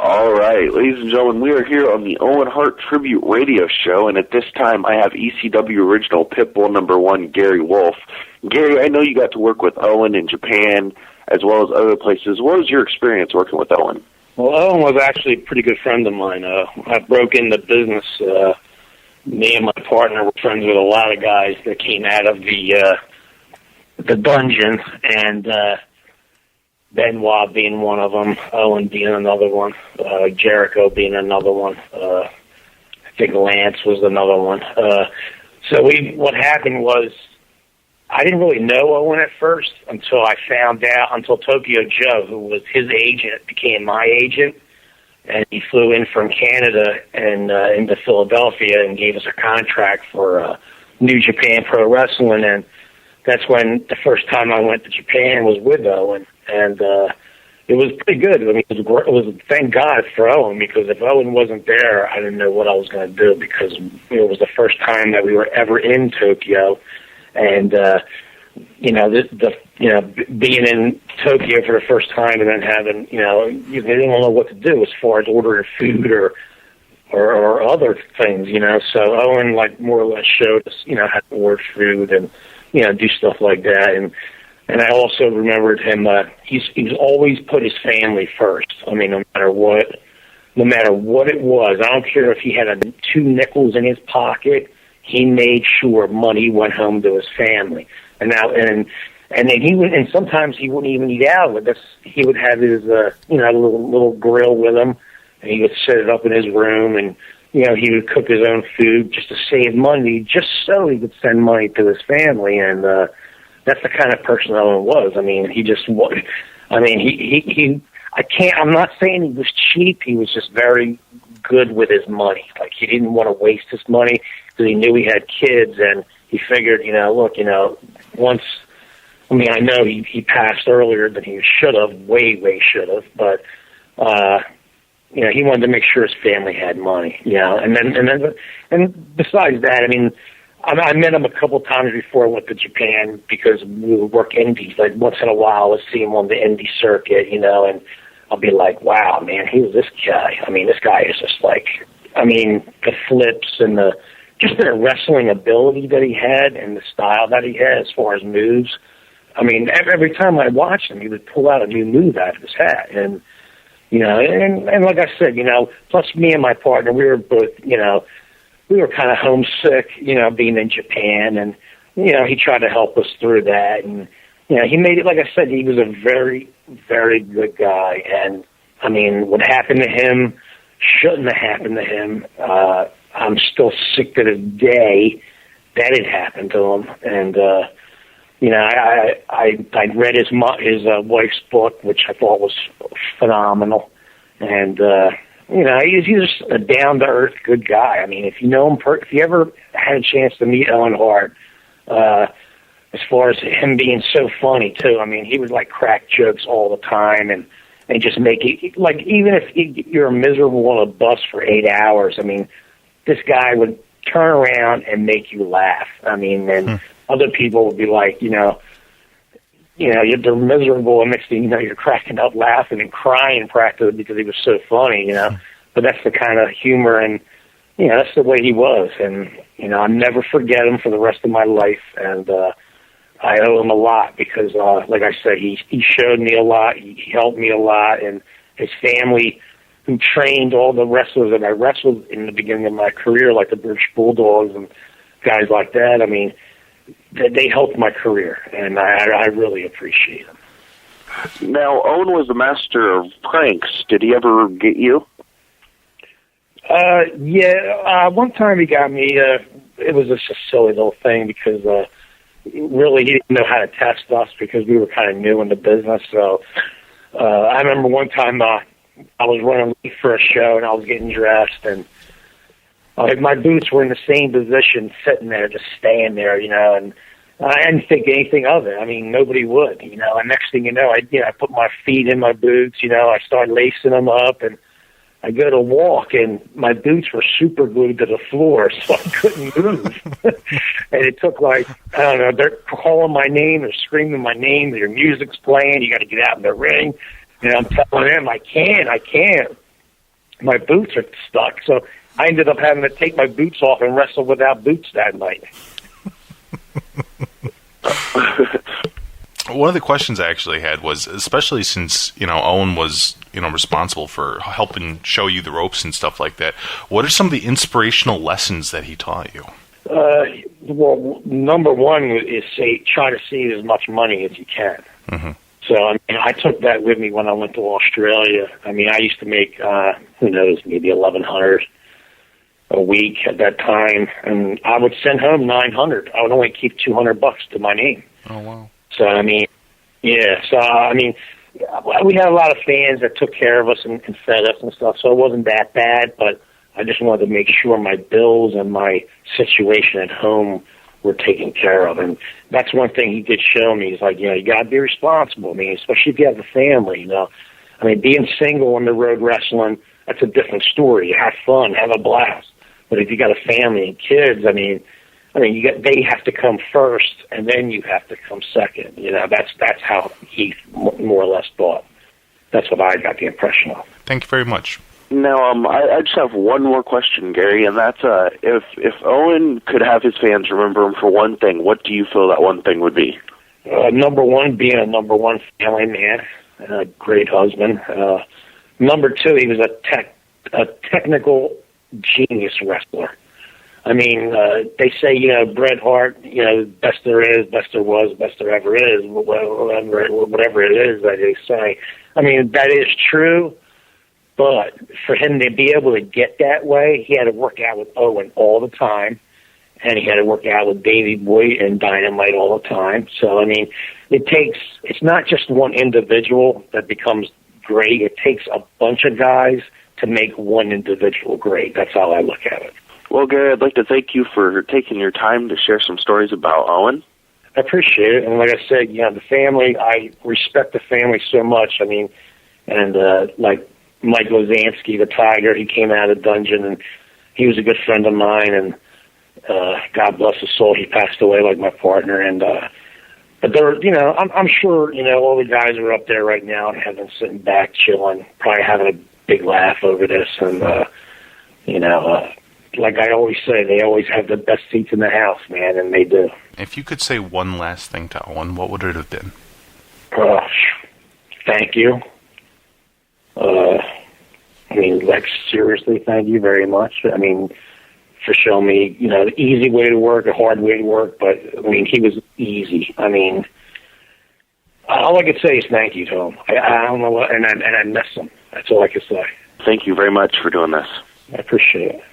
All right, ladies and gentlemen, we are here on the Owen Hart Tribute Radio Show, and at this time I have ECW original Pitbull #1, Gary Wolf. Gary, I know you got to work with Owen in Japan as well as other places. What was your experience working with Owen? Well, Owen was actually a pretty good friend of mine. I broke into business. Me and my partner were friends with a lot of guys that came out of the dungeon, and Benoit being one of them, Owen being another one, Jericho being another one. I think Lance was another one. So what happened was, I didn't really know Owen at first until Tokyo Joe, who was his agent, became my agent, and he flew in from Canada and into Philadelphia and gave us a contract for New Japan Pro Wrestling, and that's when the first time I went to Japan was with Owen. And it was pretty good. I mean, it was thank God for Owen, because if Owen wasn't there, I didn't know what I was going to do, because it was the first time that we were ever in Tokyo, and being in Tokyo for the first time and then having they didn't know what to do as far as ordering food or other things, So Owen more or less showed us how to order food and do stuff like that. And I also remembered him. He's always put his family first. I mean, no matter what it was. I don't care if he had 2 nickels in his pocket. He made sure money went home to his family. And then sometimes he wouldn't even eat out with us. He would have his little grill with him, and he would set it up in his room, and he would cook his own food just to save money, just so he could send money to his family. And that's the kind of person Owen was. I mean, I'm not saying he was cheap. He was just very good with his money. Like, he didn't want to waste his money because he knew he had kids, and he figured, once, I know he passed earlier than he should have, way should have, but, he wanted to make sure his family had money, and besides that, I met him a couple times before I went to Japan, because we would work indies. Like, once in a while, I'd see him on the indie circuit, and I'll be like, wow, man, who's this guy? I mean, this guy is just the flips and the wrestling ability that he had and the style that he had as far as moves. I mean, every time I watched him, he would pull out a new move out of his hat. And, and like I said, plus me and my partner, we were both, we were kind of homesick, being in Japan, and, he tried to help us through that. And, he made it, like I said, he was a very, very good guy. And, what happened to him shouldn't have happened to him. I'm still sick to this day that it happened to him. And, I read his wife's book, which I thought was phenomenal. And, he's just a down-to-earth good guy. I mean, if you know him, if you ever had a chance to meet Owen Hart, as far as him being so funny, too, he would, crack jokes all the time and just make it, even if you're miserable on a bus for 8 hours, this guy would turn around and make you laugh. And other people would be like, they're miserable, and next thing you know, you're cracking up laughing and crying practically because he was so funny, But that's the kind of humor, and, that's the way he was. And, I'll never forget him for the rest of my life. And I owe him a lot because, like I said, he showed me a lot. He helped me a lot. And his family, who trained all the wrestlers that I wrestled in the beginning of my career, like the British Bulldogs and guys like that, they helped my career, and I really appreciate them. Now, Owen was a master of pranks. Did he ever get you? Yeah. One time he got me. It was just a silly little thing because really he didn't know how to test us because we were kind of new in the business. So I remember one time I was running late for a show, and I was getting dressed, and my boots were in the same position, sitting there, just staying there, and I didn't think anything of it. Nobody would, and next thing you know, I put my feet in my boots, I started lacing them up, and I go to walk, and my boots were super glued to the floor, so I couldn't move. And it took they're calling my name, they're screaming my name, your music's playing, you got to get out in the ring. I'm telling them, I can't. my boots are stuck. So I ended up having to take my boots off and wrestle without boots that night. One of the questions I actually had was, especially since, Owen was, responsible for helping show you the ropes and stuff like that, what are some of the inspirational lessons that he taught you? Well, number one is try to save as much money as you can. Mm-hmm. So, I took that with me when I went to Australia. I used to make, who knows, maybe 1,100 a week at that time, and I would send home 900. I would only keep $200 to my name. Oh, wow. So, yeah. So, we had a lot of fans that took care of us and fed us and stuff, so it wasn't that bad, but I just wanted to make sure my bills and my situation at home were taken care of. And that's one thing he did show me. He's like, you got to be responsible. Especially if you have a family, being single on the road wrestling, that's a different story. You have fun, have a blast. But if you got a family and kids, they have to come first, and then you have to come second. That's how he more or less thought. That's what I got the impression of. Thank you very much. Now, I just have one more question, Gary, and that's if Owen could have his fans remember him for one thing, what do you feel that one thing would be? Number one, being a number one family man, a great husband. Number two, he was a technical genius wrestler. They say, Bret Hart, best there is, best there was, best there ever is, whatever it is that they say. That is true. But for him to be able to get that way, he had to work out with Owen all the time, and he had to work out with Davey Boy and Dynamite all the time. So, it's not just one individual that becomes great. It takes a bunch of guys to make one individual great. That's how I look at it. Well, Gary, I'd like to thank you for taking your time to share some stories about Owen. I appreciate it. And like I said, the family, I respect the family so much. Like Mike Lozansky, the Tiger, he came out of the dungeon, and he was a good friend of mine, and God bless his soul, he passed away like my partner. And but there, I'm sure, all the guys are up there right now in heaven, sitting back, chilling, probably having a big laugh over this. And like I always say, they always have the best seats in the house, man, and they do. If you could say one last thing to Owen, what would it have been? Thank you. Seriously, thank you very much. For showing me, the easy way to work, a hard way to work, but, he was easy. All I could say is thank you to him. I don't know what, and I miss him. That's all I could say. Thank you very much for doing this. I appreciate it.